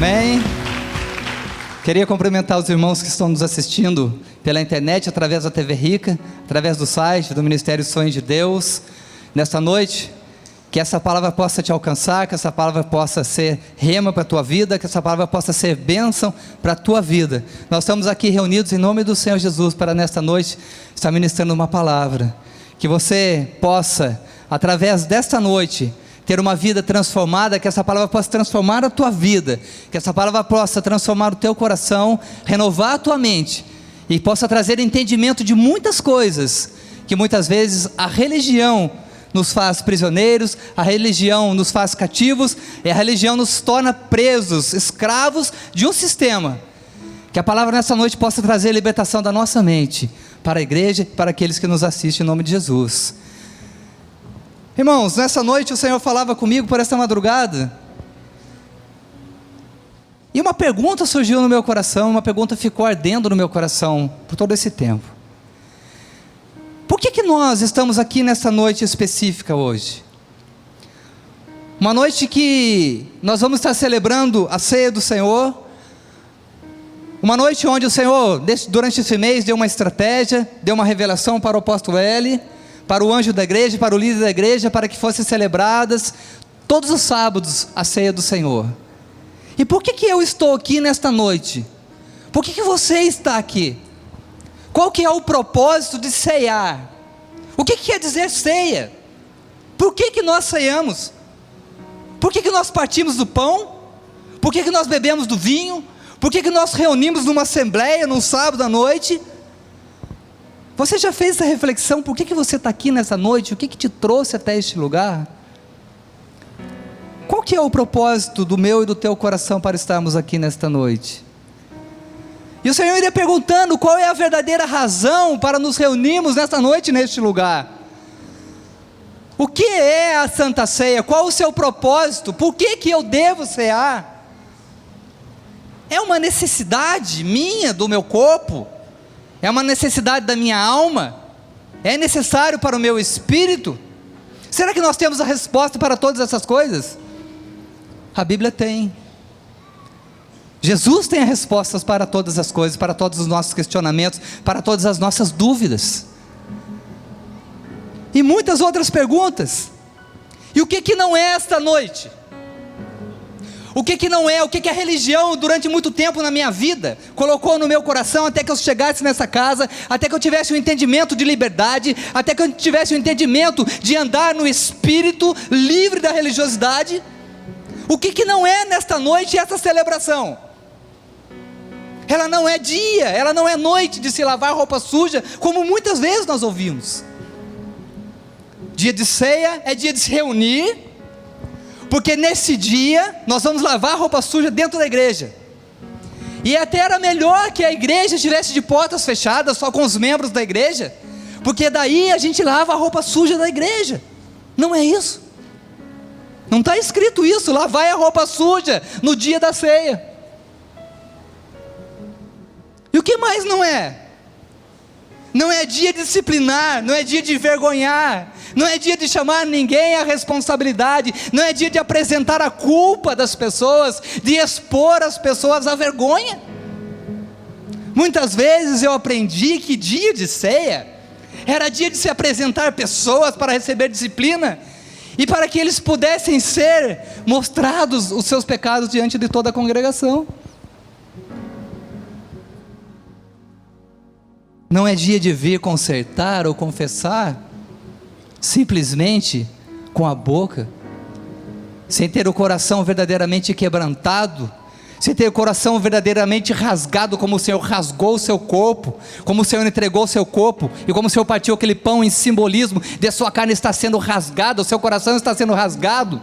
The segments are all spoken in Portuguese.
Amém? Queria cumprimentar os irmãos que estão nos assistindo pela internet, através da TV Rica, através do site do Ministério Sonhos de Deus. Nesta noite, que essa palavra possa te alcançar, que essa palavra possa ser rema para a tua vida, que essa palavra possa ser bênção para a tua vida. Nós estamos aqui reunidos em nome do Senhor Jesus para nesta noite estar ministrando uma palavra, que você possa, através desta noite, ter uma vida transformada, que essa palavra possa transformar a tua vida, que essa palavra possa transformar o teu coração, renovar a tua mente, e possa trazer entendimento de muitas coisas, que muitas vezes a religião nos faz prisioneiros, a religião nos faz cativos, e a religião nos torna presos, escravos de um sistema. Que a palavra nessa noite possa trazer libertação da nossa mente, para a igreja e para aqueles que nos assistem em nome de Jesus. Irmãos, nessa noite o Senhor falava comigo por esta madrugada, e uma pergunta surgiu no meu coração, uma pergunta ficou ardendo no meu coração por todo esse tempo. Por que nós estamos aqui nessa noite específica hoje? Uma noite que nós vamos estar celebrando a ceia do Senhor, uma noite onde o Senhor, durante esse mês, deu uma estratégia, deu uma revelação para o apóstolo Eli, para o anjo da igreja, para o líder da igreja, para que fossem celebradas todos os sábados a ceia do Senhor. E por que eu estou aqui nesta noite? Por que você está aqui? Qual que é o propósito de ceiar? O que quer dizer ceia? Por que nós ceiamos? Por que nós partimos do pão? Por que nós bebemos do vinho? Por que nós reunimos numa assembleia, num sábado à noite? Você já fez essa reflexão? Por que você está aqui nessa noite? O que te trouxe até este lugar? Qual que é o propósito do meu e do teu coração para estarmos aqui nesta noite? E o Senhor iria perguntando qual é a verdadeira razão para nos reunirmos nesta noite neste lugar. O que é a Santa Ceia? Qual o seu propósito? Por que eu devo cear? É uma necessidade minha, do meu corpo? É uma necessidade da minha alma? É necessário para o meu espírito? Será que nós temos a resposta para todas essas coisas? A Bíblia tem. Jesus tem as respostas para todas as coisas, para todos os nossos questionamentos, para todas as nossas dúvidas. E muitas outras perguntas. E o que não é esta noite? O que não é? O que a religião durante muito tempo na minha vida colocou no meu coração até que eu chegasse nessa casa, até que eu tivesse um entendimento de liberdade, até que eu tivesse um entendimento de andar no Espírito, livre da religiosidade? O que não é nesta noite essa celebração? Ela não é dia, ela não é noite de se lavar roupa suja, como muitas vezes nós ouvimos. Dia de ceia é dia de se reunir, porque nesse dia nós vamos lavar roupa suja dentro da igreja. E até era melhor que a igreja estivesse de portas fechadas, só com os membros da igreja, porque daí a gente lava a roupa suja da igreja. Não é isso? Não está escrito isso, lavar a roupa suja no dia da ceia. E o que mais não é? Não é dia de disciplinar, não é dia de envergonhar, não é dia de chamar ninguém à responsabilidade, não é dia de apresentar a culpa das pessoas, de expor as pessoas à vergonha. Muitas vezes eu aprendi que dia de ceia era dia de se apresentar pessoas para receber disciplina, e para que eles pudessem ser mostrados os seus pecados diante de toda a congregação. Não é dia de vir consertar ou confessar simplesmente com a boca, sem ter o coração verdadeiramente quebrantado, sem ter o coração verdadeiramente rasgado, como o Senhor rasgou o seu corpo, como o Senhor entregou o seu corpo, e como o Senhor partiu aquele pão em simbolismo de sua carne está sendo rasgada, o seu coração está sendo rasgado,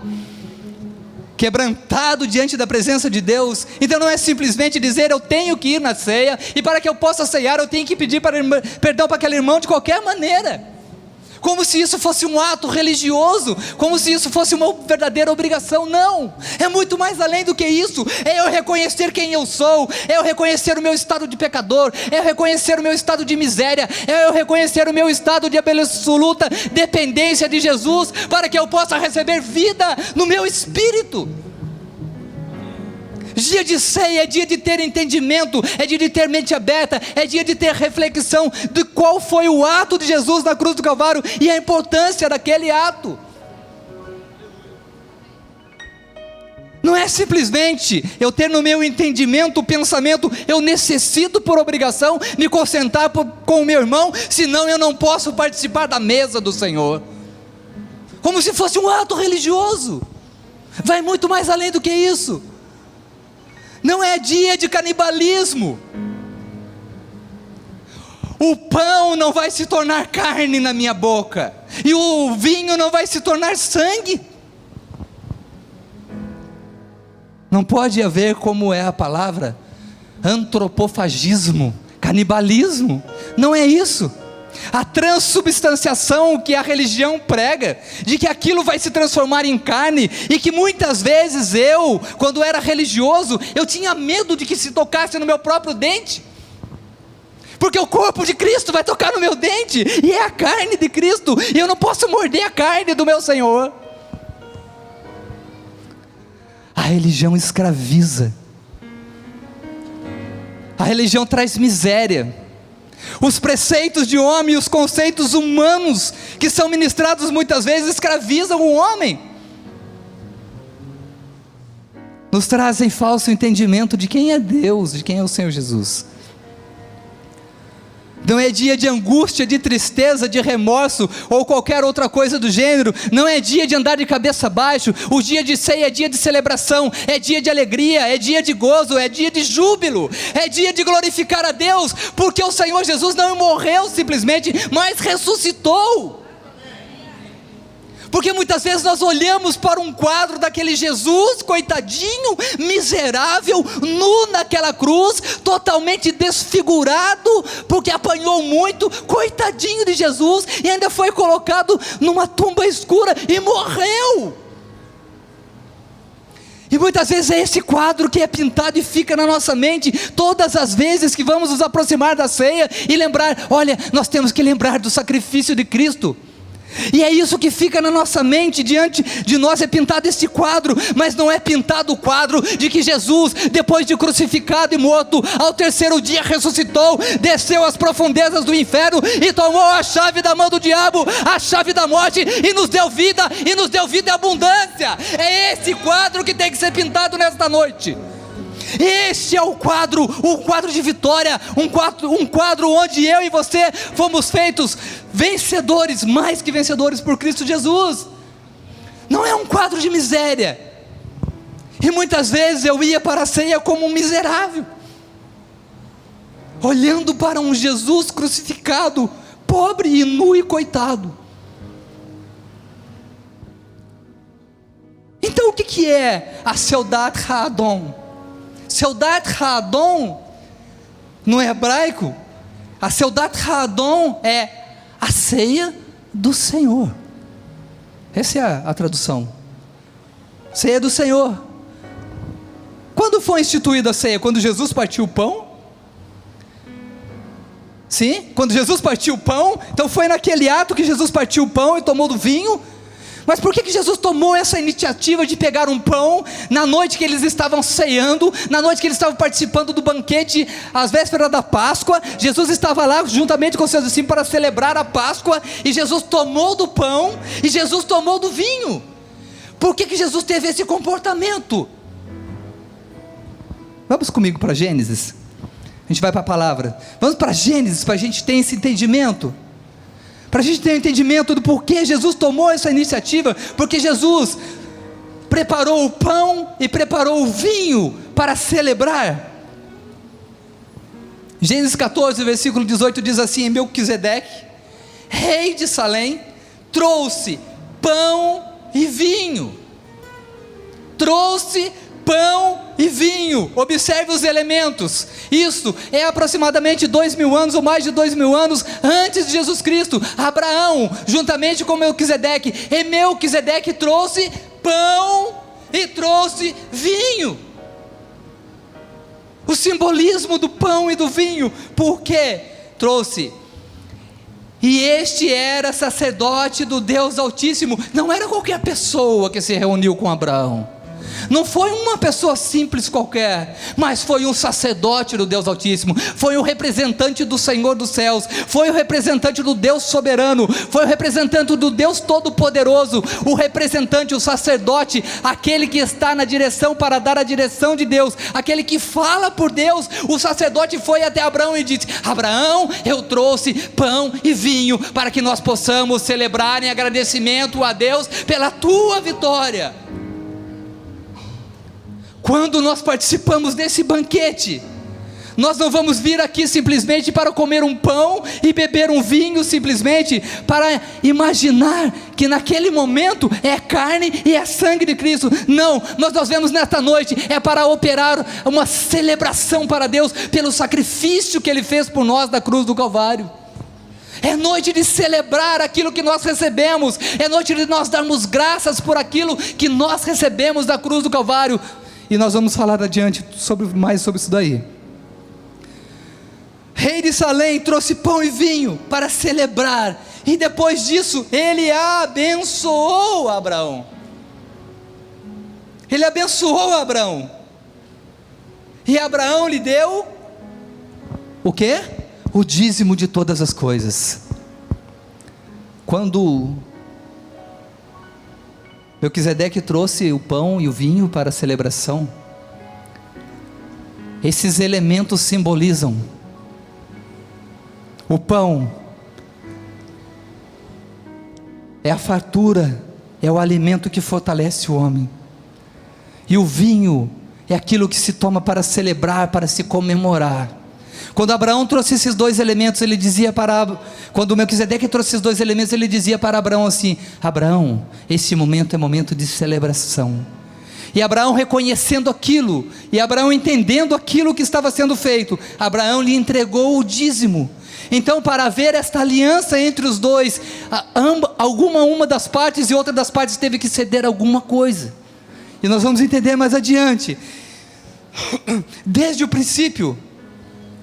quebrantado diante da presença de Deus. Então não é simplesmente dizer eu tenho que ir na ceia, e para que eu possa ceiar eu tenho que pedir perdão para aquele irmão de qualquer maneira, como se isso fosse um ato religioso, como se isso fosse uma verdadeira obrigação. Não, é muito mais além do que isso. É eu reconhecer quem eu sou, é eu reconhecer o meu estado de pecador, é eu reconhecer o meu estado de miséria, é eu reconhecer o meu estado de absoluta dependência de Jesus, para que eu possa receber vida no meu espírito. Dia de ceia é dia de ter entendimento, é dia de ter mente aberta, é dia de ter reflexão de qual foi o ato de Jesus na cruz do Calvário e a importância daquele ato. Não é simplesmente eu ter no meu entendimento o pensamento, eu necessito por obrigação me concentrar com o meu irmão, senão eu não posso participar da mesa do Senhor. Como se fosse um ato religioso. Vai muito mais além do que isso. Não é dia de canibalismo. O pão não vai se tornar carne na minha boca, e o vinho não vai se tornar sangue. Não pode haver, como é a palavra, antropofagismo, canibalismo. Não é isso. A transubstanciação que a religião prega, de que aquilo vai se transformar em carne, e que muitas vezes eu, quando era religioso, eu tinha medo de que se tocasse no meu próprio dente, porque o corpo de Cristo vai tocar no meu dente, e é a carne de Cristo, e eu não posso morder a carne do meu Senhor. A religião escraviza, a religião traz miséria. Os preceitos de homem e os conceitos humanos que são ministrados muitas vezes escravizam o homem, nos trazem falso entendimento de quem é Deus, de quem é o Senhor Jesus. Não é dia de angústia, de tristeza, de remorso ou qualquer outra coisa do gênero. Não é dia de andar de cabeça baixa. O dia de ceia é dia de celebração, é dia de alegria, é dia de gozo, é dia de júbilo, é dia de glorificar a Deus, porque o Senhor Jesus não morreu simplesmente, mas ressuscitou. Porque muitas vezes nós olhamos para um quadro daquele Jesus, coitadinho, miserável, nu naquela cruz, totalmente desfigurado, porque apanhou muito, coitadinho de Jesus, e ainda foi colocado numa tumba escura e morreu. E muitas vezes é esse quadro que é pintado e fica na nossa mente, todas as vezes que vamos nos aproximar da ceia, e lembrar, olha, nós temos que lembrar do sacrifício de Cristo. E é isso que fica na nossa mente, diante de nós é pintado esse quadro, mas não é pintado o quadro de que Jesus, depois de crucificado e morto, ao terceiro dia ressuscitou, desceu às profundezas do inferno e tomou a chave da mão do diabo, a chave da morte, e nos deu vida em abundância. É esse quadro que tem que ser pintado nesta noite. Este é o quadro de vitória, um quadro onde eu e você fomos feitos vencedores, mais que vencedores por Cristo Jesus. Não é um quadro de miséria. E muitas vezes eu ia para a ceia como um miserável, olhando para um Jesus crucificado, pobre e nu e coitado. Então o que é a Seudat HaAdon? Seudat HaAdon, no hebraico, a Seudat HaAdon é a ceia do Senhor. Essa é a tradução. Ceia do Senhor. Quando foi instituída a ceia? Quando Jesus partiu o pão? Sim, quando Jesus partiu o pão. Então foi naquele ato que Jesus partiu o pão e tomou do vinho. Mas por que Jesus tomou essa iniciativa de pegar um pão, na noite que eles estavam ceando, na noite que eles estavam participando do banquete, às vésperas da Páscoa? Jesus estava lá juntamente com seus discípulos para celebrar a Páscoa, e Jesus tomou do pão, e Jesus tomou do vinho. Por que Jesus teve esse comportamento? Vamos comigo para Gênesis, a gente vai para a palavra, vamos para Gênesis, para a gente ter esse entendimento, para a gente ter um entendimento do porquê Jesus tomou essa iniciativa, porque Jesus preparou o pão e preparou o vinho para celebrar. Gênesis 14, versículo 18 diz assim: Melquisedeque, rei de Salém, trouxe pão e vinho. Trouxe pão e vinho. Observe os elementos. Isso é aproximadamente 2000 anos, ou mais de 2000 anos antes de Jesus Cristo. Abraão, juntamente com Melquisedeque, e Melquisedeque trouxe pão e trouxe vinho. O simbolismo do pão e do vinho, porque trouxe. E este era sacerdote do Deus Altíssimo. Não era qualquer pessoa que se reuniu com Abraão. Não foi uma pessoa simples qualquer, mas foi um sacerdote do Deus Altíssimo, foi o representante do Senhor dos céus, foi o representante do Deus soberano, foi o representante do Deus Todo-Poderoso, o representante, o sacerdote, aquele que está na direção para dar a direção de Deus, aquele que fala por Deus. O sacerdote foi até Abraão e disse: Abraão, eu trouxe pão e vinho para que nós possamos celebrar em agradecimento a Deus pela tua vitória. Quando nós participamos desse banquete, nós não vamos vir aqui simplesmente para comer um pão e beber um vinho, simplesmente para imaginar que naquele momento é carne e é sangue de Cristo. Não, nós vemos nesta noite, é para operar uma celebração para Deus, pelo sacrifício que Ele fez por nós na cruz do Calvário. É noite de celebrar aquilo que nós recebemos, é noite de nós darmos graças por aquilo que nós recebemos da cruz do Calvário. E nós vamos falar adiante mais sobre isso daí. Rei de Salém trouxe pão e vinho para celebrar, e depois disso ele abençoou Abraão. Ele abençoou Abraão, e Abraão lhe deu o quê? O dízimo de todas as coisas. Quando Melquisedeque trouxe o pão e o vinho para a celebração, esses elementos simbolizam: o pão é a fartura, é o alimento que fortalece o homem, e o vinho é aquilo que se toma para celebrar, para se comemorar. Quando Abraão trouxe esses dois elementos, ele dizia quando Melquisedeque trouxe esses dois elementos, ele dizia para Abraão assim: Abraão, esse momento é momento de celebração. E Abraão reconhecendo aquilo, e Abraão entendendo aquilo que estava sendo feito, Abraão lhe entregou o dízimo. Então, para haver esta aliança entre os dois, uma das partes e outra das partes teve que ceder alguma coisa, e nós vamos entender mais adiante. Desde o princípio,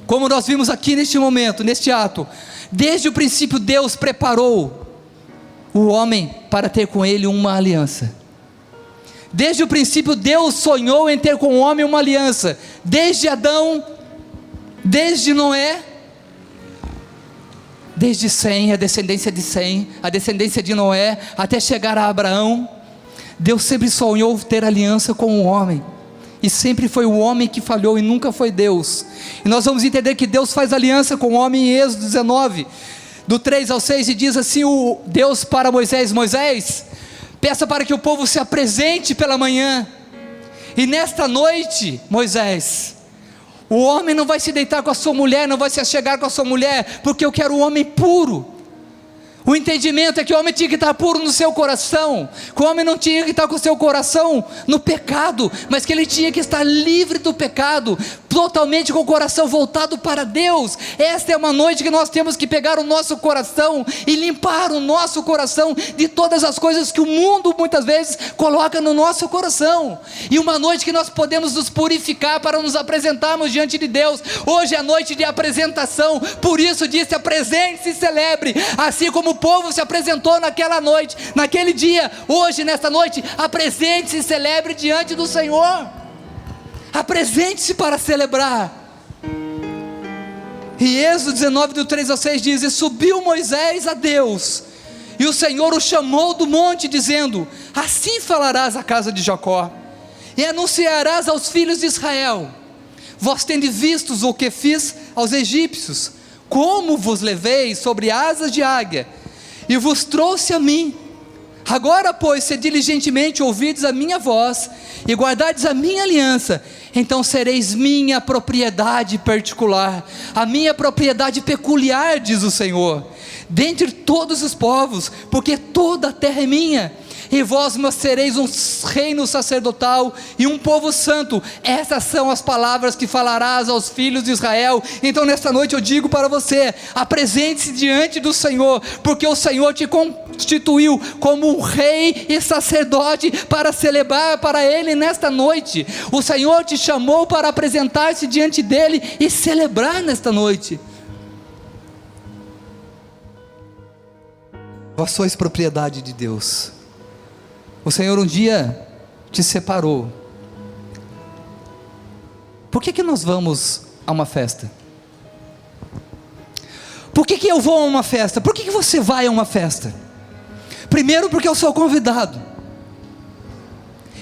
como nós vimos aqui neste momento, neste ato, desde o princípio Deus preparou o homem para ter com ele uma aliança. Desde o princípio Deus sonhou em ter com o homem uma aliança, desde Adão, desde Noé, desde Sem, a descendência de Sem, a descendência de Noé, até chegar a Abraão. Deus sempre sonhou ter aliança com o homem, e sempre foi o homem que falhou e nunca foi Deus. E nós vamos entender que Deus faz aliança com o homem em Êxodo 19, do 3 ao 6, e diz assim o Deus para Moisés: Moisés, peça para que o povo se apresente pela manhã, e nesta noite, Moisés, o homem não vai se deitar com a sua mulher, não vai se achegar com a sua mulher, porque eu quero um homem puro. O entendimento é que o homem tinha que estar puro no seu coração, que o homem não tinha que estar com o seu coração no pecado, mas que ele tinha que estar livre do pecado, totalmente com o coração voltado para Deus. Esta é uma noite que nós temos que pegar o nosso coração e limpar o nosso coração de todas as coisas que o mundo muitas vezes coloca no nosso coração, e uma noite que nós podemos nos purificar para nos apresentarmos diante de Deus. Hoje é a noite de apresentação, por isso disse: apresente-se e celebre, assim como o povo se apresentou naquela noite, naquele dia. Hoje, nesta noite, apresente-se e celebre diante do Senhor. Apresente-se para celebrar. E Êxodo 19, do 3 ao 6 diz: e subiu Moisés a Deus, e o Senhor o chamou do monte, dizendo: assim falarás à casa de Jacó, e anunciarás aos filhos de Israel: vós tendes vistos o que fiz aos egípcios, como vos levei sobre asas de águia, e vos trouxe a mim. Agora, pois, se diligentemente ouvides a minha voz, e guardardes a minha aliança, então sereis minha propriedade particular, a minha propriedade peculiar, diz o Senhor, dentre todos os povos, porque toda a terra é minha, e vós me sereis um reino sacerdotal e um povo santo. Essas são as palavras que falarás aos filhos de Israel. Então nesta noite eu digo para você: apresente-se diante do Senhor, porque o Senhor te constituiu como um rei e sacerdote para celebrar para Ele nesta noite. O Senhor te chamou para apresentar-se diante dEle e celebrar nesta noite. Vós sois propriedade de Deus. O Senhor um dia te separou. Por que nós vamos a uma festa? Por que eu vou a uma festa? Por que você vai a uma festa? Primeiro, porque eu sou convidado.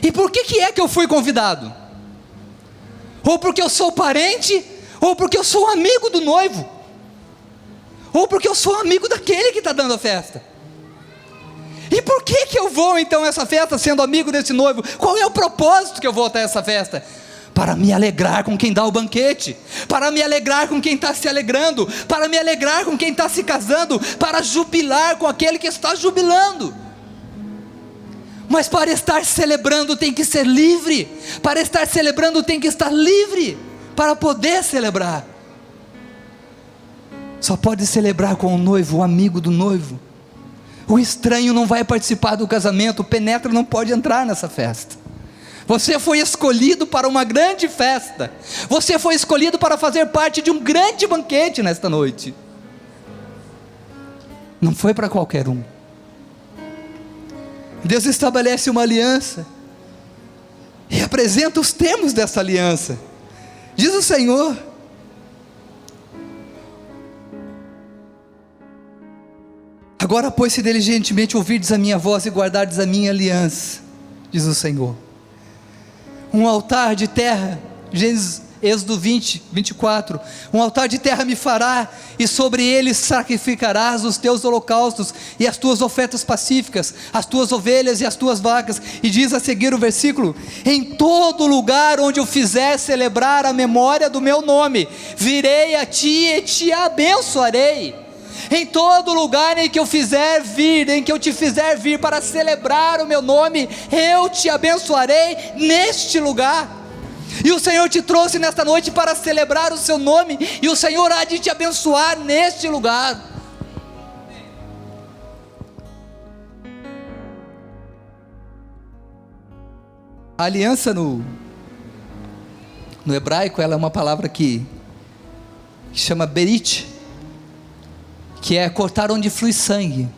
E por que é que eu fui convidado? Ou porque eu sou parente, ou porque eu sou amigo do noivo, ou porque eu sou amigo daquele que está dando a festa. E por que eu vou então a essa festa sendo amigo desse noivo? Qual é o propósito que eu vou até essa festa? Para me alegrar com quem dá o banquete, para me alegrar com quem está se alegrando, para me alegrar com quem está se casando, para jubilar com aquele que está jubilando. Mas para estar celebrando tem que ser livre, para estar celebrando tem que estar livre, para poder celebrar. Só pode celebrar com o noivo, o amigo do noivo. O estranho não vai participar do casamento, o penetra não pode entrar nessa festa. Você foi escolhido para uma grande festa, você foi escolhido para fazer parte de um grande banquete nesta noite. Não foi para qualquer um. Deus estabelece uma aliança e apresenta os termos dessa aliança. Diz o Senhor: agora, pois, se diligentemente ouvirdes a minha voz e guardardes a minha aliança, diz o Senhor, um altar de terra, Êxodo 20, 24, um altar de terra me fará, e sobre ele sacrificarás os teus holocaustos, e as tuas ofertas pacíficas, as tuas ovelhas e as tuas vacas, e diz a seguir o versículo: em todo lugar onde eu fizer celebrar a memória do meu nome, virei a ti e te abençoarei. Em todo lugar em que eu fizer vir, em que eu te fizer vir para celebrar o meu nome, eu te abençoarei neste lugar. E o Senhor te trouxe nesta noite para celebrar o seu nome, e o Senhor há de te abençoar neste lugar. A aliança no hebraico, ela é uma palavra que chama berit, que é cortar onde flui sangue.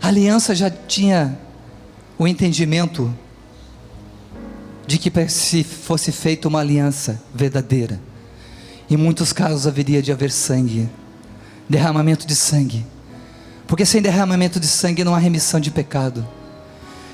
A aliança já tinha o entendimento de que se fosse feita uma aliança verdadeira, em muitos casos haveria de haver sangue, derramamento de sangue, porque sem derramamento de sangue não há remissão de pecado,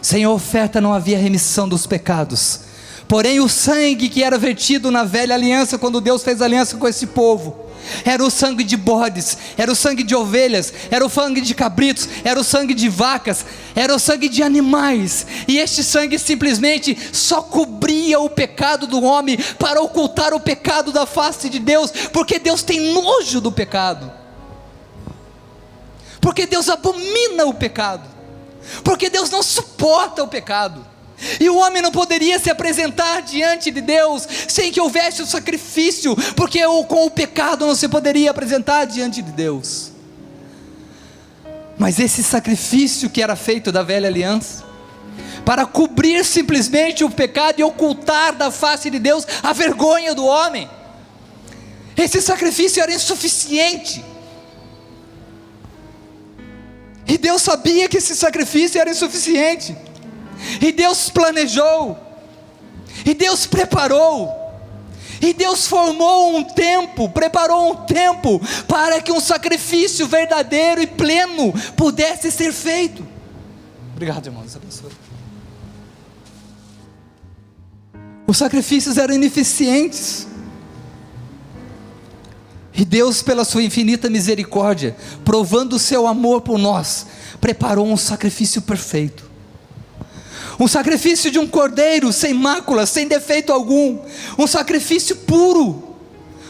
sem oferta não havia remissão dos pecados. Porém o sangue que era vertido na velha aliança, quando Deus fez aliança com esse povo, era o sangue de bodes, era o sangue de ovelhas, era o sangue de cabritos, era o sangue de vacas, era o sangue de animais, e este sangue simplesmente só cobria o pecado do homem, para ocultar o pecado da face de Deus, porque Deus tem nojo do pecado, porque Deus abomina o pecado, porque Deus não suporta o pecado. E o homem não poderia se apresentar diante de Deus sem que houvesse o sacrifício, porque com o pecado não se poderia apresentar diante de Deus. Mas esse sacrifício que era feito da velha aliança, para cobrir simplesmente o pecado e ocultar da face de Deus a vergonha do homem, esse sacrifício era insuficiente. E Deus sabia que esse sacrifício era insuficiente. E Deus planejou, e Deus preparou, e Deus formou um tempo, preparou um tempo, para que um sacrifício verdadeiro e pleno pudesse ser feito. Obrigado, irmão, Deus abençoe. Os sacrifícios eram ineficientes, e Deus, pela sua infinita misericórdia, provando o seu amor por nós, preparou um sacrifício perfeito. Um sacrifício de um cordeiro sem mácula, sem defeito algum, um sacrifício puro,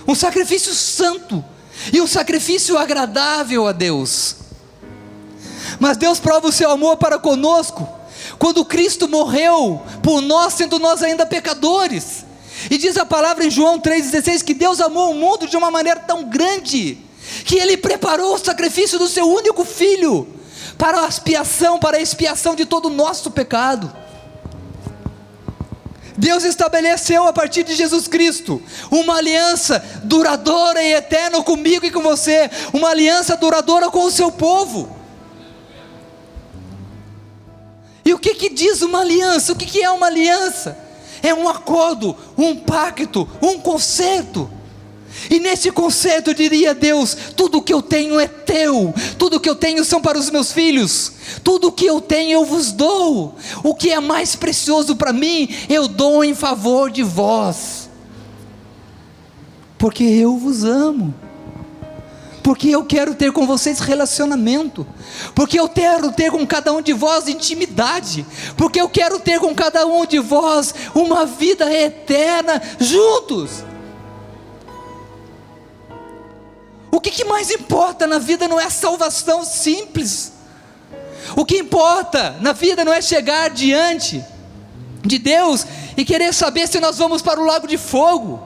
um sacrifício santo, e um sacrifício agradável a Deus. Mas Deus prova o seu amor para conosco, quando Cristo morreu por nós, sendo nós ainda pecadores, e diz a palavra em João 3,16, que Deus amou o mundo de uma maneira tão grande, que Ele preparou o sacrifício do seu único Filho, para a expiação de todo o nosso pecado. Deus estabeleceu a partir de Jesus Cristo uma aliança duradoura e eterna comigo e com você, uma aliança duradoura com o seu povo. E o que diz uma aliança? O que é uma aliança? É um acordo, um pacto, um concerto. E nesse concerto diria Deus: tudo que eu tenho é teu, tudo que eu tenho são para os meus filhos, tudo que eu tenho eu vos dou, o que é mais precioso para mim, eu dou em favor de vós, porque eu vos amo, porque eu quero ter com vocês relacionamento, porque eu quero ter com cada um de vós intimidade, porque eu quero ter com cada um de vós uma vida eterna juntos. O que mais importa na vida não é a salvação simples. O que importa na vida não é chegar diante de Deus e querer saber se nós vamos para o lago de fogo,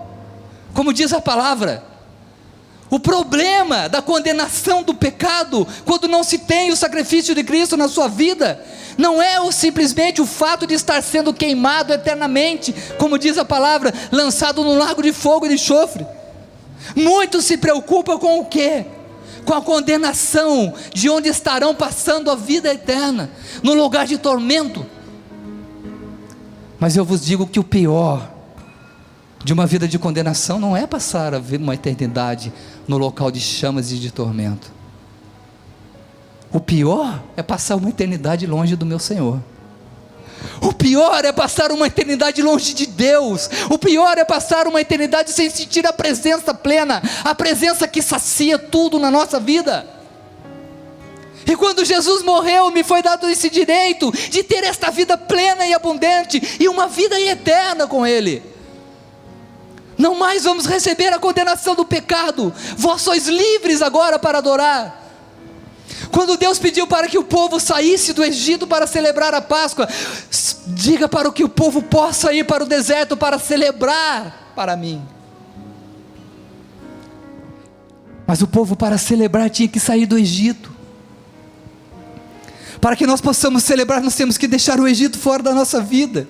como diz a palavra. O problema da condenação do pecado, quando não se tem o sacrifício de Cristo na sua vida, não é simplesmente o fato de estar sendo queimado eternamente, como diz a palavra, lançado no lago de fogo e de enxofre. Muitos se preocupam com o quê? Com a condenação, de onde estarão passando a vida eterna, no lugar de tormento. Mas eu vos digo que o pior de uma vida de condenação não é passar a ver uma eternidade no local de chamas e de tormento. O pior é passar uma eternidade longe do meu Senhor. O pior é passar uma eternidade longe de Deus. O pior é passar uma eternidade sem sentir a presença plena, a presença que sacia tudo na nossa vida. E quando Jesus morreu, me foi dado esse direito de ter esta vida plena e abundante, e uma vida eterna com Ele. Não mais vamos receber a condenação do pecado. Vós sois livres agora para adorar. Quando Deus pediu para que o povo saísse do Egito para celebrar a Páscoa, diga para que o povo possa ir para o deserto para celebrar para mim. Mas o povo, para celebrar, tinha que sair do Egito. Para que nós possamos celebrar, nós temos que deixar o Egito fora da nossa vida.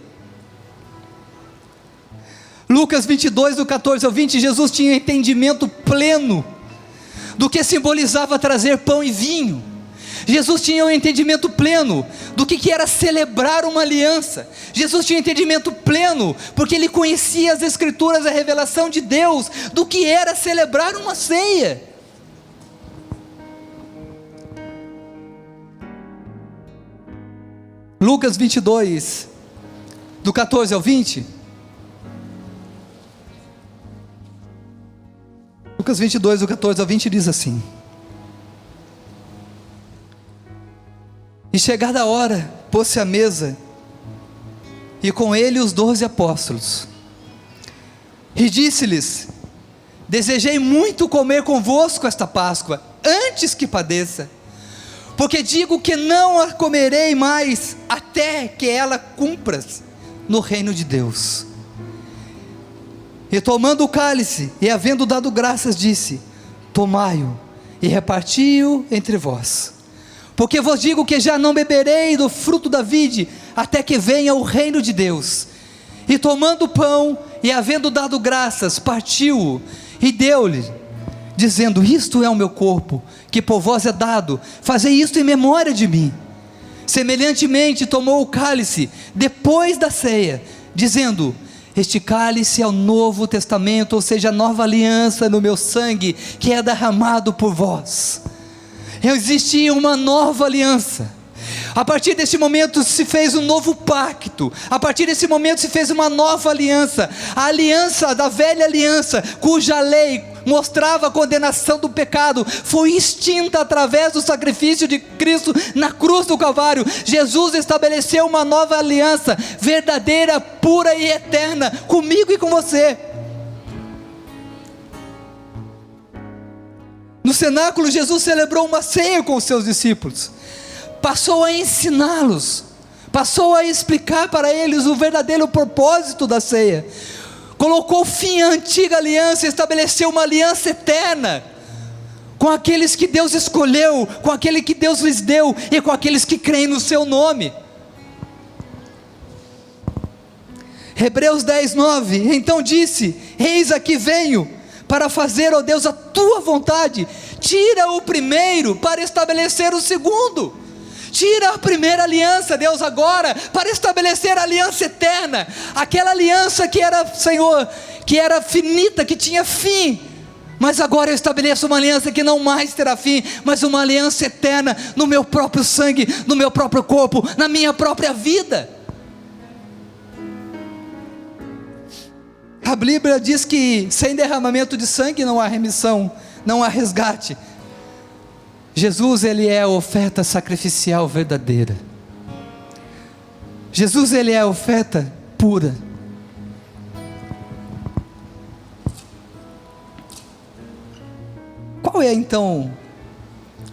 Lucas 22, do 14 ao 20, Jesus tinha entendimento pleno do que simbolizava trazer pão e vinho. Jesus tinha um entendimento pleno do que era celebrar uma aliança. Jesus tinha entendimento pleno, porque ele conhecia as Escrituras, a revelação de Deus, do que era celebrar uma ceia. Lucas 22, do 14 ao 20. Lucas 22, do 14 ao 20 diz assim: E chegada a hora, pôs-se à mesa, e com ele os 12 apóstolos. E disse-lhes: Desejei muito comer convosco esta Páscoa, antes que padeça, porque digo que não a comerei mais, até que ela cumpra-se no reino de Deus. E tomando o cálice, e havendo dado graças, disse: Tomai-o, e reparti-o entre vós. Porque vos digo que já não beberei do fruto da vide, até que venha o reino de Deus. E tomando o pão, e havendo dado graças, partiu-o, e deu-lhe, dizendo: Isto é o meu corpo, que por vós é dado, fazei isto em memória de mim. Semelhantemente tomou o cálice, depois da ceia, dizendo: Este cálice é o novo testamento, ou seja, a nova aliança no meu sangue, que é derramado por vós. Existia uma nova aliança. A partir desse momento se fez um novo pacto. A partir desse momento se fez uma nova aliança. A aliança da velha aliança, cuja lei mostrava a condenação do pecado, foi extinta através do sacrifício de Cristo na cruz do Calvário. Jesus estabeleceu uma nova aliança, verdadeira, pura e eterna, comigo e com você. No cenáculo, Jesus celebrou uma ceia com os seus discípulos, passou a ensiná-los, passou a explicar para eles o verdadeiro propósito da ceia, colocou fim à antiga aliança, estabeleceu uma aliança eterna, com aqueles que Deus escolheu, com aquele que Deus lhes deu, e com aqueles que creem no seu nome. Hebreus 10, 9, então disse: Eis aqui venho, para fazer, ó Deus, a tua vontade. Tira o primeiro para estabelecer o segundo. Tira a primeira aliança, Deus, agora, para estabelecer a aliança eterna. Aquela aliança que era, Senhor, que era finita, que tinha fim. Mas agora eu estabeleço uma aliança que não mais terá fim, mas uma aliança eterna no meu próprio sangue, no meu próprio corpo, na minha própria vida. A Bíblia diz que sem derramamento de sangue não há remissão, não há resgate. Jesus, Ele é a oferta sacrificial verdadeira. Jesus, Ele é a oferta pura. Qual é então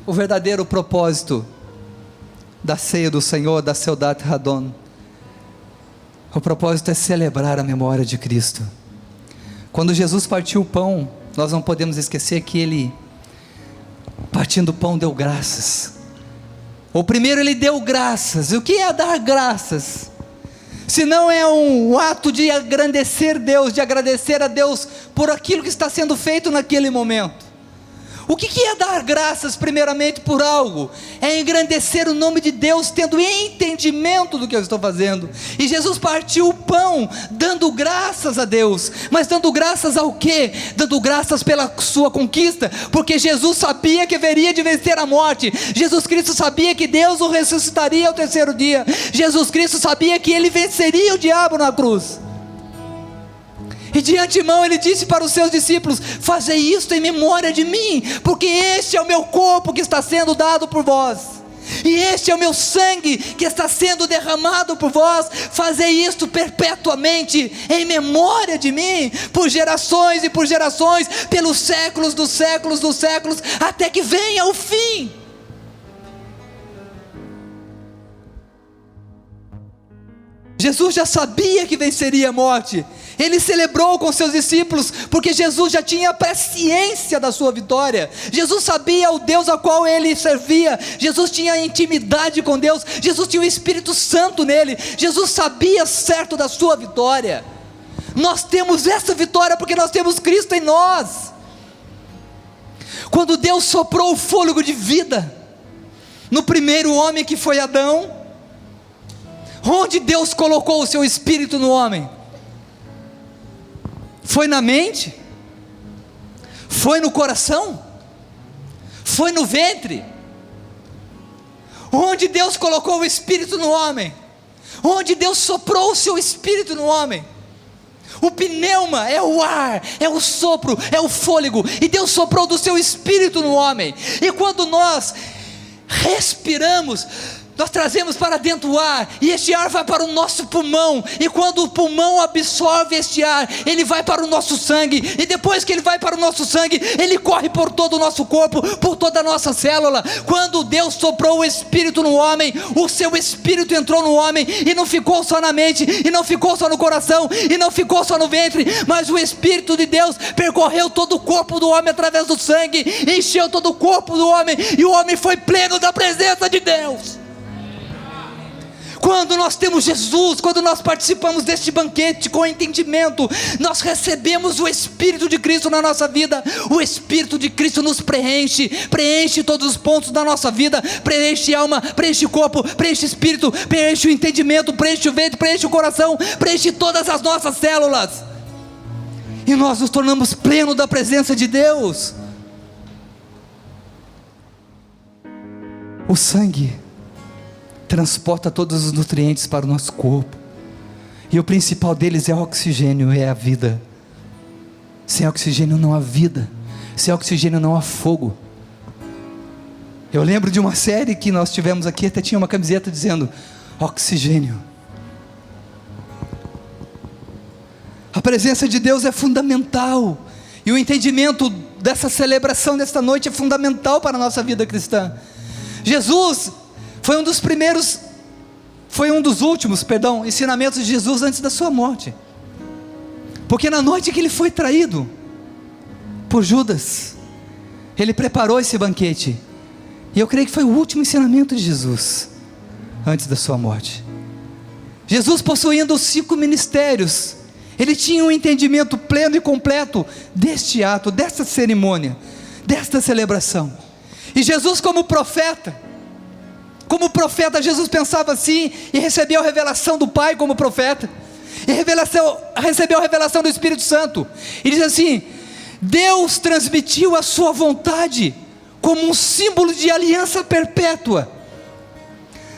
o verdadeiro propósito da ceia do Senhor, da Seudat Hadon? O propósito é celebrar a memória de Cristo. Quando Jesus partiu o pão, nós não podemos esquecer que Ele, partindo o pão, deu graças. O primeiro Ele deu graças. E o que é dar graças? Se não é um ato de agradecer Deus, de agradecer a Deus por aquilo que está sendo feito naquele momento. O que é dar graças primeiramente por algo? É engrandecer o nome de Deus, tendo entendimento do que eu estou fazendo. E Jesus partiu o pão, dando graças a Deus. Mas dando graças ao quê? Dando graças pela sua conquista, porque Jesus sabia que haveria de vencer a morte. Jesus Cristo sabia que Deus o ressuscitaria ao terceiro dia. Jesus Cristo sabia que Ele venceria o diabo na cruz. E de antemão Ele disse para os seus discípulos: fazei isto em memória de mim, porque este é o meu corpo que está sendo dado por vós, e este é o meu sangue que está sendo derramado por vós. Fazei isto perpetuamente em memória de mim, por gerações e por gerações, pelos séculos dos séculos dos séculos, até que venha o fim. Jesus já sabia que venceria a morte. Ele celebrou com seus discípulos, porque Jesus já tinha presciência da sua vitória. Jesus sabia o Deus a qual Ele servia. Jesus tinha intimidade com Deus. Jesus tinha o Espírito Santo nele. Jesus sabia certo da sua vitória. Nós temos essa vitória porque nós temos Cristo em nós. Quando Deus soprou o fôlego de vida no primeiro homem, que foi Adão, onde Deus colocou o seu Espírito no homem? Foi na mente? Foi no coração? Foi no ventre? Onde Deus colocou o Espírito no homem? Onde Deus soprou o seu Espírito no homem? O pneuma é o ar, é o sopro, é o fôlego, e Deus soprou do seu Espírito no homem. E quando nós respiramos, nós trazemos para dentro o ar, e este ar vai para o nosso pulmão, e quando o pulmão absorve este ar, ele vai para o nosso sangue, e depois que ele vai para o nosso sangue, ele corre por todo o nosso corpo, por toda a nossa célula. Quando Deus soprou o Espírito no homem, o seu Espírito entrou no homem, e não ficou só na mente, e não ficou só no coração, e não ficou só no ventre, mas o Espírito de Deus percorreu todo o corpo do homem através do sangue, encheu todo o corpo do homem, e o homem foi pleno da presença de Deus. Quando nós temos Jesus, quando nós participamos deste banquete com entendimento, nós recebemos o Espírito de Cristo na nossa vida. O Espírito de Cristo nos preenche todos os pontos da nossa vida, preenche alma, preenche corpo, preenche espírito, preenche o entendimento, preenche o ventre, preenche o coração, preenche todas as nossas células, e nós nos tornamos plenos da presença de Deus. O sangue transporta todos os nutrientes para o nosso corpo, e o principal deles é o oxigênio, é a vida. Sem oxigênio não há vida, sem oxigênio não há fogo. Eu lembro de uma série que nós tivemos aqui, até tinha uma camiseta dizendo oxigênio. A presença de Deus é fundamental, e o entendimento dessa celebração desta noite é fundamental para a nossa vida cristã. Jesus foi um dos últimos ensinamentos de Jesus antes da sua morte, porque na noite que ele foi traído por Judas, ele preparou esse banquete, e eu creio que foi o último ensinamento de Jesus antes da sua morte. Jesus, possuindo os 5 ministérios, ele tinha um entendimento pleno e completo deste ato, desta cerimônia, desta celebração. E Jesus, como profeta, Como profeta, Jesus pensava assim, e recebeu a revelação do Pai como profeta, e recebeu a revelação do Espírito Santo, e diz assim: Deus transmitiu a sua vontade, como um símbolo de aliança perpétua,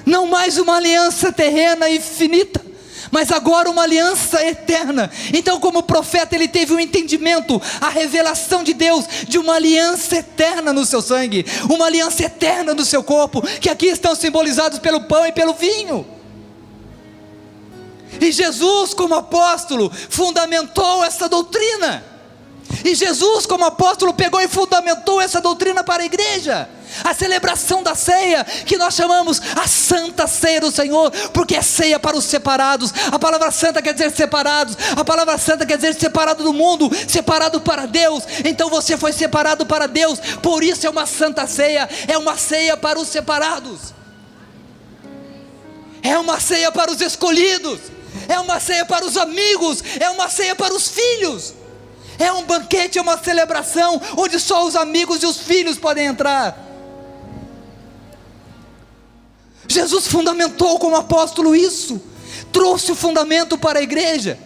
não mais uma aliança terrena e finita, mas agora uma aliança eterna. Então, como profeta, ele teve um entendimento, a revelação de Deus, de uma aliança eterna no seu sangue, uma aliança eterna no seu corpo, que aqui estão simbolizados pelo pão e pelo vinho. E Jesus, como apóstolo, fundamentou essa doutrina. E Jesus, como apóstolo, pegou e fundamentou essa doutrina para a igreja. A celebração da ceia, que nós chamamos a Santa Ceia do Senhor, porque é ceia para os separados. A palavra santa quer dizer separados, a palavra santa quer dizer separado do mundo, separado para Deus. Então você foi separado para Deus, por isso é uma Santa Ceia, é uma ceia para os separados, é uma ceia para os escolhidos, é uma ceia para os amigos, é uma ceia para os filhos. É um banquete, é uma celebração, onde só os amigos e os filhos podem entrar. Jesus fundamentou como apóstolo isso, trouxe o fundamento para a igreja,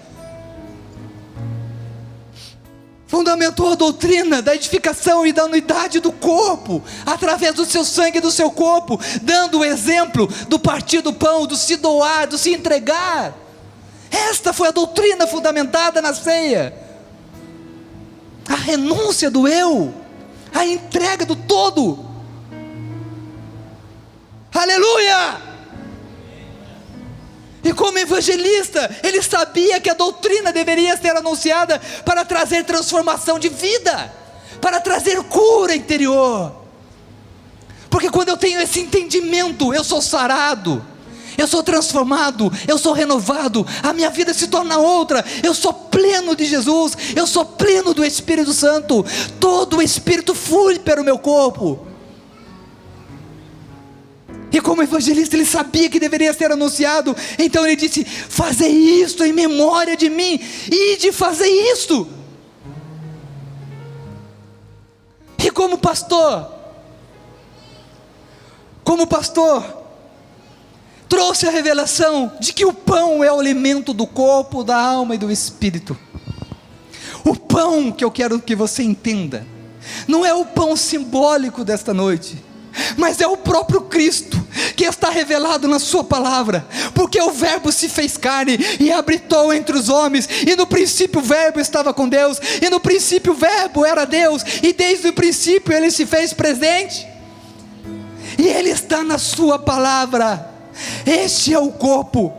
fundamentou a doutrina da edificação e da unidade do corpo, através do seu sangue e do seu corpo, dando o exemplo do partir do pão, do se doar, do se entregar. Esta foi a doutrina fundamentada na ceia, a renúncia do eu, a entrega do todo. Aleluia! E como evangelista, ele sabia que a doutrina deveria ser anunciada para trazer transformação de vida, para trazer cura interior. Porque quando eu tenho esse entendimento, eu sou sarado, eu sou transformado, eu sou renovado, a minha vida se torna outra, eu sou pleno de Jesus, eu sou pleno do Espírito Santo, todo o Espírito flui para o meu corpo. E como evangelista, ele sabia que deveria ser anunciado, então ele disse: fazei isto em memória de mim, e de fazer isto. E como pastor, trouxe a revelação de que o pão é o alimento do corpo, da alma e do espírito. O pão que eu quero que você entenda, não é o pão simbólico desta noite, mas é o próprio Cristo, que está revelado na sua palavra, porque o verbo se fez carne, e habitou entre os homens, e no princípio o verbo estava com Deus, e no princípio o verbo era Deus, e desde o princípio ele se fez presente, e ele está na sua palavra. Este é o corpo,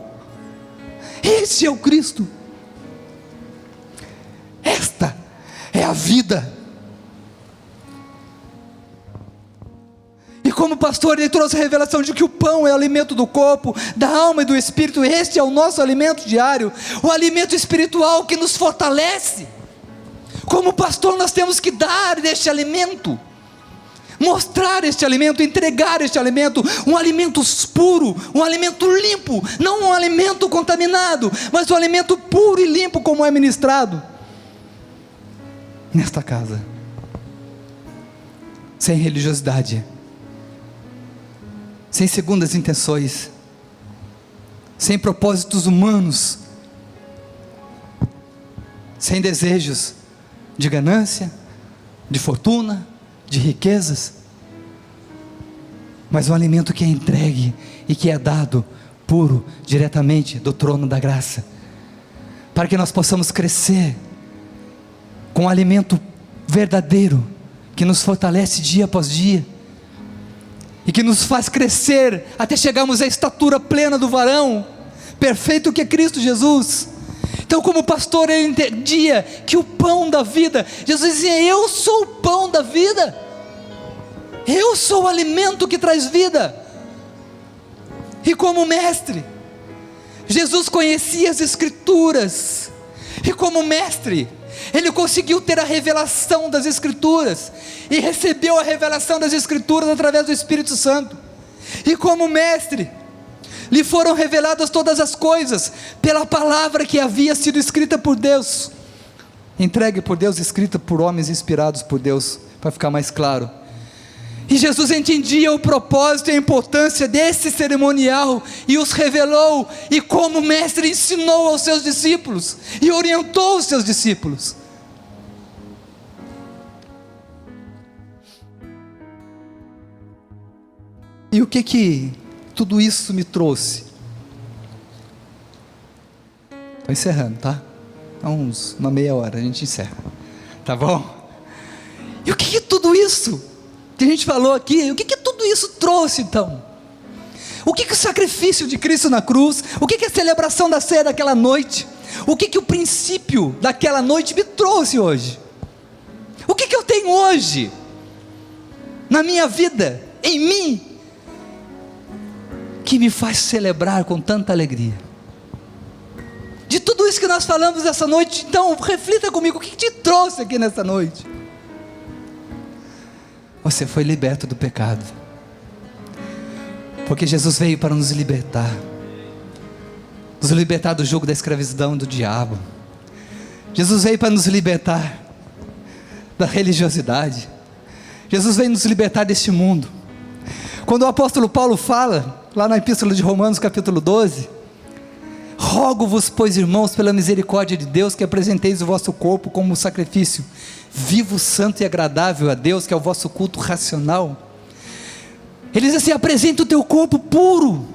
este é o Cristo, esta é a vida. E como pastor, ele trouxe a revelação de que o pão é o alimento do corpo, da alma e do espírito. Este é o nosso alimento diário, o alimento espiritual que nos fortalece. Como pastor, nós temos que dar este alimento, mostrar este alimento, entregar este alimento, um alimento puro, um alimento limpo, não um alimento contaminado, mas um alimento puro e limpo, como é ministrado nesta casa, sem religiosidade, sem segundas intenções, sem propósitos humanos, sem desejos de ganância, de fortuna, de riquezas, mas um alimento que é entregue e que é dado puro, diretamente do trono da graça, para que nós possamos crescer com um alimento verdadeiro, que nos fortalece dia após dia, e que nos faz crescer até chegarmos à estatura plena do varão perfeito que é Cristo Jesus. Então, como pastor, ele entendia que o pão da vida, Jesus dizia: eu sou o pão da vida, eu sou o alimento que traz vida. E como mestre, Jesus conhecia as Escrituras, e como mestre, ele conseguiu ter a revelação das Escrituras, e recebeu a revelação das Escrituras através do Espírito Santo. E como mestre, lhe foram reveladas todas as coisas pela palavra que havia sido escrita por Deus, entregue por Deus, escrita por homens inspirados por Deus, para ficar mais claro. E Jesus entendia o propósito e a importância desse cerimonial, e os revelou, e como mestre ensinou aos seus discípulos, e orientou os seus discípulos. E o que tudo isso me trouxe? Estou encerrando, tá? Uma meia hora a gente encerra, tá bom? E o que tudo isso que a gente falou aqui, o que tudo isso trouxe então? O que o sacrifício de Cristo na cruz, o que a celebração da ceia daquela noite, o que o princípio daquela noite me trouxe hoje? O que eu tenho hoje, na minha vida, em mim, que me faz celebrar com tanta alegria? De tudo isso que nós falamos essa noite, então reflita comigo, o que te trouxe aqui nessa noite? Você foi liberto do pecado, porque Jesus veio para nos libertar do jugo da escravidão do diabo. Jesus veio para nos libertar da religiosidade. Jesus veio nos libertar deste mundo. Quando o apóstolo Paulo fala, lá na epístola de Romanos capítulo 12, rogo-vos, pois irmãos, pela misericórdia de Deus, que apresenteis o vosso corpo como sacrifício vivo, santo e agradável a Deus, que é o vosso culto racional. Ele diz assim: apresenta o teu corpo puro,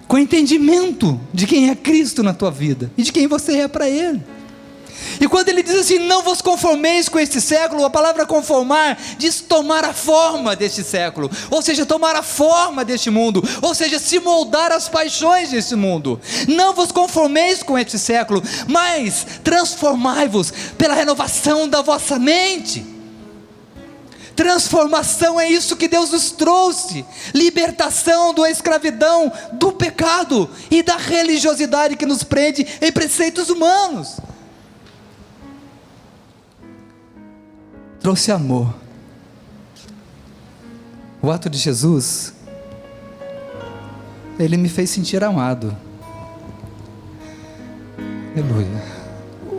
com entendimento de quem é Cristo na tua vida, e de quem você é para Ele. E quando ele diz assim, não vos conformeis com este século, a palavra conformar diz tomar a forma deste século, ou seja, tomar a forma deste mundo, ou seja, se moldar às paixões deste mundo. Não vos conformeis com este século, mas transformai-vos pela renovação da vossa mente. Transformação é isso que Deus nos trouxe, libertação da escravidão, do pecado e da religiosidade que nos prende em preceitos humanos. Trouxe amor. O ato de Jesus, Ele me fez sentir amado. Aleluia.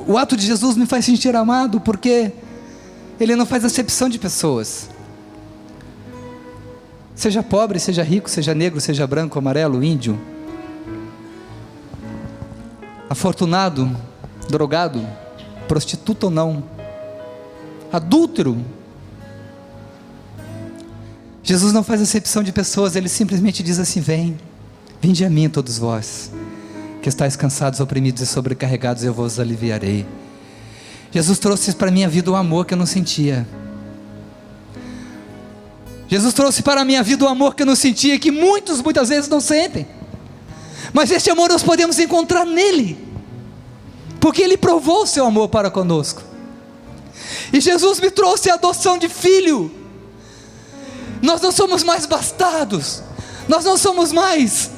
O ato de Jesus me faz sentir amado, porque Ele não faz acepção de pessoas. Seja pobre, seja rico, seja negro, seja branco, amarelo, índio, afortunado, drogado, prostituta ou não, adúltero. Jesus não faz acepção de pessoas. Ele simplesmente diz assim: vinde a mim todos vós, que estáis cansados, oprimidos e sobrecarregados, eu vos aliviarei. Jesus trouxe para a minha vida o amor que eu não sentia. Jesus trouxe para a minha vida o amor que eu não sentia, que muitas vezes não sentem. Mas este amor nós podemos encontrar nele, porque Ele provou o seu amor para conosco. E Jesus me trouxe a adoção de filho. Nós não somos mais bastardos, nós não somos mais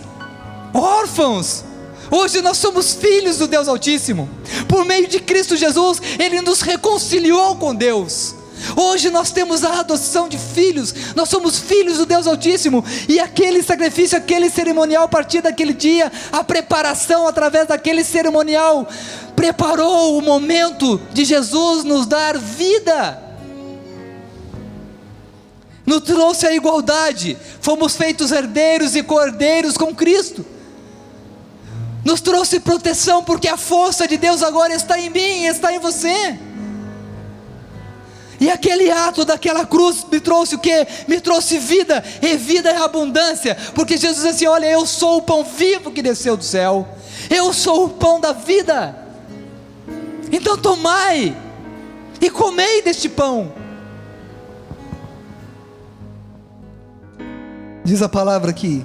órfãos. Hoje nós somos filhos do Deus Altíssimo. Por meio de Cristo Jesus, Ele nos reconciliou com Deus. Hoje nós temos a adoção de filhos. Nós somos filhos do Deus Altíssimo. E aquele sacrifício, aquele cerimonial, a partir daquele dia, a preparação através daquele cerimonial, preparou o momento de Jesus nos dar vida, nos trouxe a igualdade. Fomos feitos herdeiros e co-herdeiros com Cristo. Nos trouxe proteção, porque a força de Deus agora está em mim, está em você. E aquele ato daquela cruz me trouxe o quê? Me trouxe vida, e vida é abundância, porque Jesus disse assim: olha, eu sou o pão vivo que desceu do céu, eu sou o pão da vida. Então tomai e comei deste pão. Diz a palavra aqui: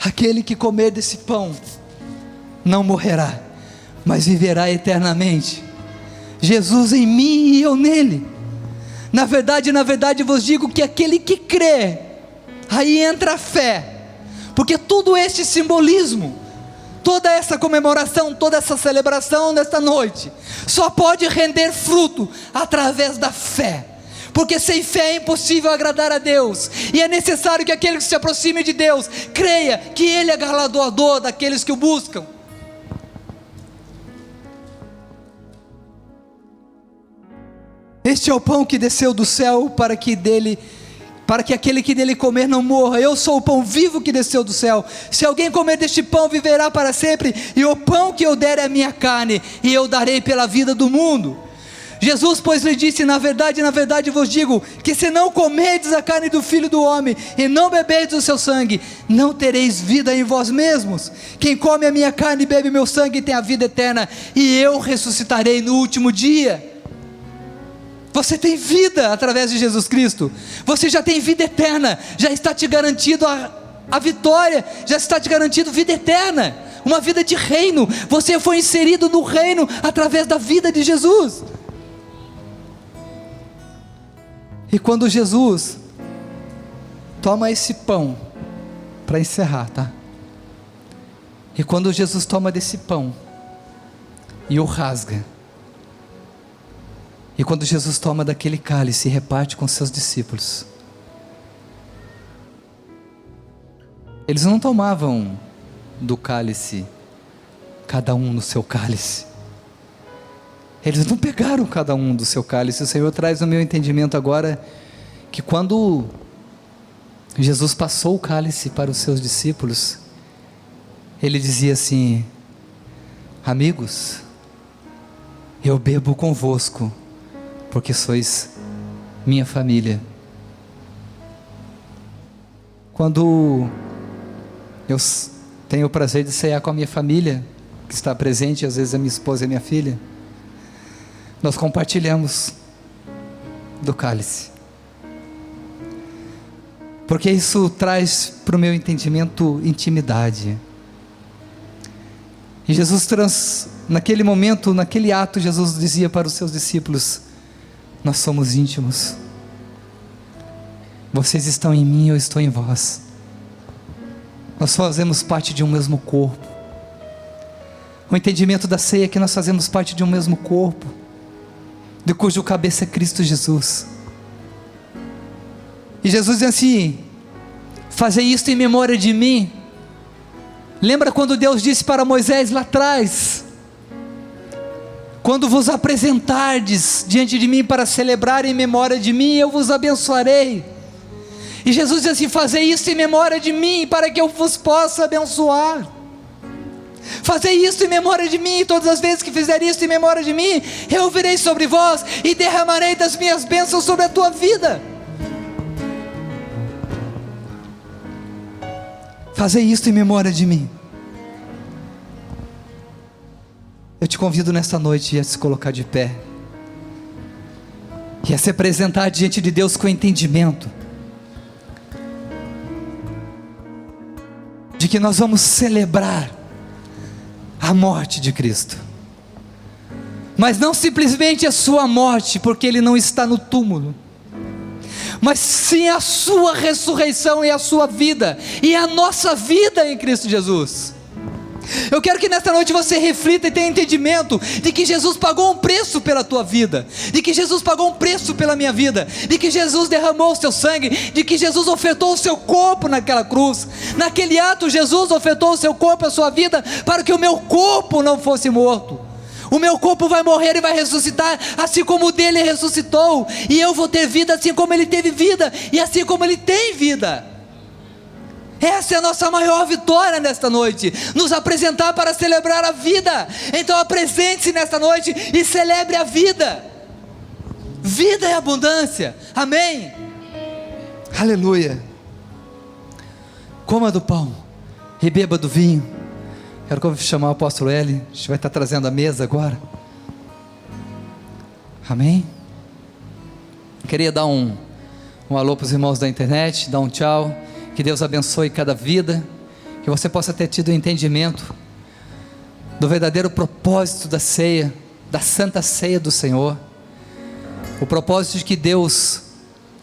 aquele que comer desse pão não morrerá, mas viverá eternamente. Jesus em mim e eu nele. Na verdade vos digo que aquele que crê, aí entra a fé, porque todo este simbolismo, toda essa comemoração, toda essa celebração desta noite, só pode render fruto através da fé. Porque sem fé é impossível agradar a Deus, e é necessário que aquele que se aproxime de Deus creia que Ele é galardoador daqueles que o buscam. Este é o pão que desceu do céu para que aquele que dele comer não morra. Eu sou o pão vivo que desceu do céu. Se alguém comer deste pão, viverá para sempre. E o pão que eu der é a minha carne, e eu darei pela vida do mundo. Jesus, pois, lhe disse: na verdade vos digo, que se não comerdes a carne do Filho do Homem, e não beberdes o seu sangue, não tereis vida em vós mesmos. Quem come a minha carne e bebe meu sangue tem a vida eterna, e eu ressuscitarei no último dia. Você tem vida através de Jesus Cristo. Você já tem vida eterna. Já está te garantido a vitória. Já está te garantido vida eterna. Uma vida de reino. Você foi inserido no reino através da vida de Jesus. E quando Jesus toma esse pão, para encerrar, tá? E quando Jesus toma desse pão e o rasga, e quando Jesus toma daquele cálice e reparte com seus discípulos, eles não tomavam do cálice, cada um no seu cálice. Eles não pegaram cada um do seu cálice. O Senhor traz no meu entendimento agora, que quando Jesus passou o cálice para os seus discípulos, Ele dizia assim: amigos, eu bebo convosco, porque sois minha família. Quando eu tenho o prazer de cear com a minha família, que está presente, às vezes a minha esposa e a minha filha, nós compartilhamos do cálice, porque isso traz para o meu entendimento intimidade. E Jesus naquele momento, naquele ato, Jesus dizia para os seus discípulos: nós somos íntimos, vocês estão em mim, eu estou em vós, nós fazemos parte de um mesmo corpo. O entendimento da ceia é que nós fazemos parte de um mesmo corpo, de cujo cabeça é Cristo Jesus. E Jesus diz assim: fazei isto em memória de mim. Lembra quando Deus disse para Moisés lá atrás: quando vos apresentardes diante de mim para celebrar em memória de mim, eu vos abençoarei. E Jesus diz assim: fazei isso em memória de mim, para que eu vos possa abençoar. Fazei isso em memória de mim. Todas as vezes que fizer isso em memória de mim, eu virei sobre vós e derramarei das minhas bênçãos sobre a tua vida. Fazei isso em memória de mim. Eu te convido nesta noite a se colocar de pé e a se apresentar diante de Deus com entendimento de que nós vamos celebrar a morte de Cristo, mas não simplesmente a sua morte, porque Ele não está no túmulo, mas sim a sua ressurreição e a sua vida, e a nossa vida em Cristo Jesus. Eu quero que nesta noite você reflita e tenha entendimento de que Jesus pagou um preço pela tua vida, de que Jesus pagou um preço pela minha vida, de que Jesus derramou o seu sangue, de que Jesus ofertou o seu corpo naquela cruz. Naquele ato Jesus ofertou o seu corpo, a sua vida, para que o meu corpo não fosse morto. O meu corpo vai morrer e vai ressuscitar, assim como o dele ressuscitou, e eu vou ter vida assim como ele teve vida, e assim como ele tem vida. Essa é a nossa maior vitória nesta noite, nos apresentar para celebrar a vida. Então apresente-se nesta noite e celebre a vida. Vida é abundância, amém? Aleluia. Coma do pão e beba do vinho. Quero que eu chamar o apóstolo Eli, a gente vai estar trazendo a mesa agora. Amém? Queria dar um alô para os irmãos da internet, dar um tchau. Que Deus abençoe cada vida, que você possa ter tido entendimento do verdadeiro propósito da ceia, da santa ceia do Senhor. O propósito de que Deus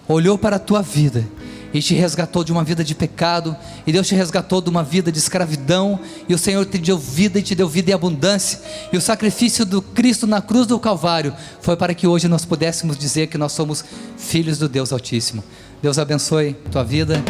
olhou para a tua vida e te resgatou de uma vida de pecado, e Deus te resgatou de uma vida de escravidão, e o Senhor te deu vida, e te deu vida em abundância, e o sacrifício do Cristo na cruz do Calvário foi para que hoje nós pudéssemos dizer que nós somos filhos do Deus Altíssimo. Deus abençoe tua vida.